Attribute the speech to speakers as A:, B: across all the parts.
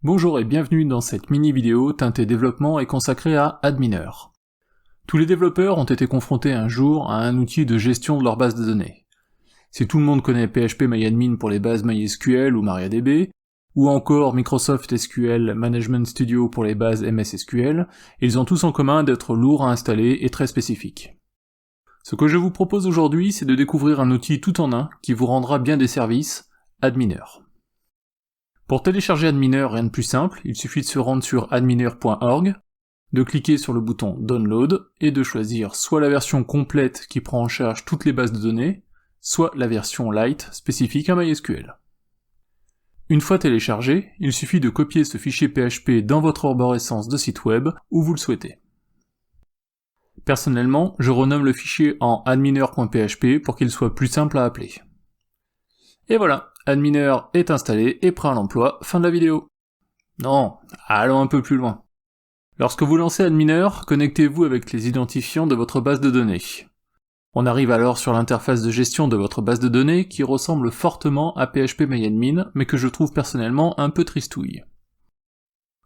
A: Bonjour et bienvenue dans cette mini vidéo teintée développement et consacrée à Adminer. Tous les développeurs ont été confrontés un jour à un outil de gestion de leur base de données. Si tout le monde connaît PHP-MyAdmin pour les bases MySQL ou MariaDB, ou encore Microsoft SQL Management Studio pour les bases MS SQL, ils ont tous en commun d'être lourds à installer et très spécifiques. Ce que je vous propose aujourd'hui, c'est de découvrir un outil tout en un qui vous rendra bien des services, Adminer. Pour télécharger Adminer, rien de plus simple, il suffit de se rendre sur adminer.org, de cliquer sur le bouton Download et de choisir soit la version complète qui prend en charge toutes les bases de données, soit la version light spécifique à MySQL. Une fois téléchargé, il suffit de copier ce fichier PHP dans votre arborescence de site web où vous le souhaitez. Personnellement, je renomme le fichier en adminer.php pour qu'il soit plus simple à appeler. Et voilà, Adminer est installé et prêt à l'emploi, fin de la vidéo. Non, allons un peu plus loin. Lorsque vous lancez Adminer, connectez-vous avec les identifiants de votre base de données. On arrive alors sur l'interface de gestion de votre base de données qui ressemble fortement à PHP-MyAdmin, mais que je trouve personnellement un peu tristouille.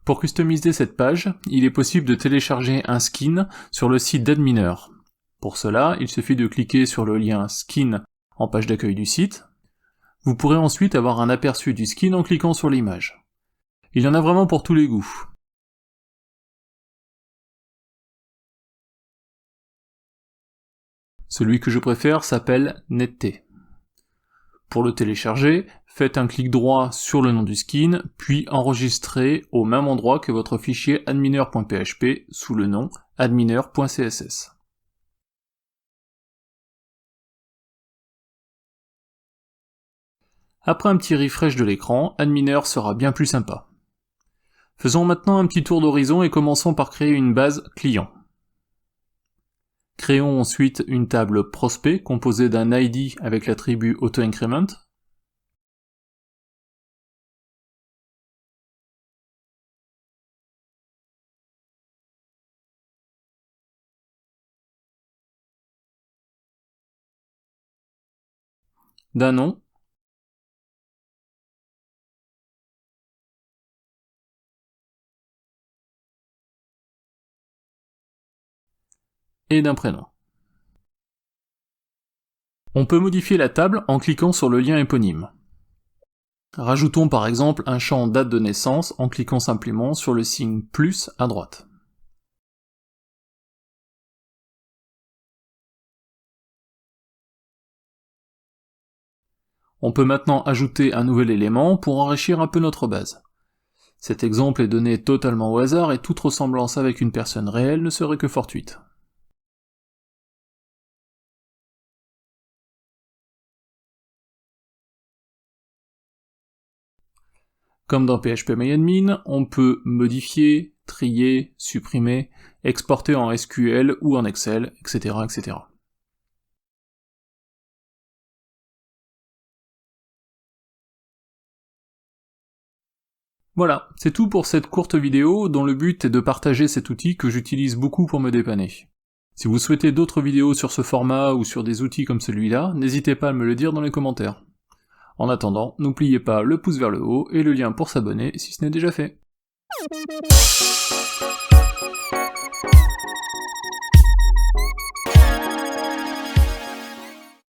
A: Pour customiser cette page, il est possible de télécharger un skin sur le site d'Adminer. Pour cela, il suffit de cliquer sur le lien skin en page d'accueil du site. Vous pourrez ensuite avoir un aperçu du skin en cliquant sur l'image. Il y en a vraiment pour tous les goûts. Celui que je préfère s'appelle Netté. Pour le télécharger, faites un clic droit sur le nom du skin, puis enregistrez au même endroit que votre fichier adminer.php sous le nom adminer.css. Après un petit refresh de l'écran, Adminer sera bien plus sympa. Faisons maintenant un petit tour d'horizon et commençons par créer une base client. Créons ensuite une table prospect composée d'un ID avec l'attribut AutoIncrement. D'un nom. Et d'un prénom. On peut modifier la table en cliquant sur le lien éponyme. Rajoutons par exemple un champ date de naissance en cliquant simplement sur le signe plus à droite. On peut maintenant ajouter un nouvel élément pour enrichir un peu notre base. Cet exemple est donné totalement au hasard et toute ressemblance avec une personne réelle ne serait que fortuite. Comme dans PHP-MyAdmin, on peut modifier, trier, supprimer, exporter en SQL ou en Excel, etc., etc. Voilà, c'est tout pour cette courte vidéo dont le but est de partager cet outil que j'utilise beaucoup pour me dépanner. Si vous souhaitez d'autres vidéos sur ce format ou sur des outils comme celui-là, n'hésitez pas à me le dire dans les commentaires. En attendant, n'oubliez pas le pouce vers le haut et le lien pour s'abonner si ce n'est déjà fait.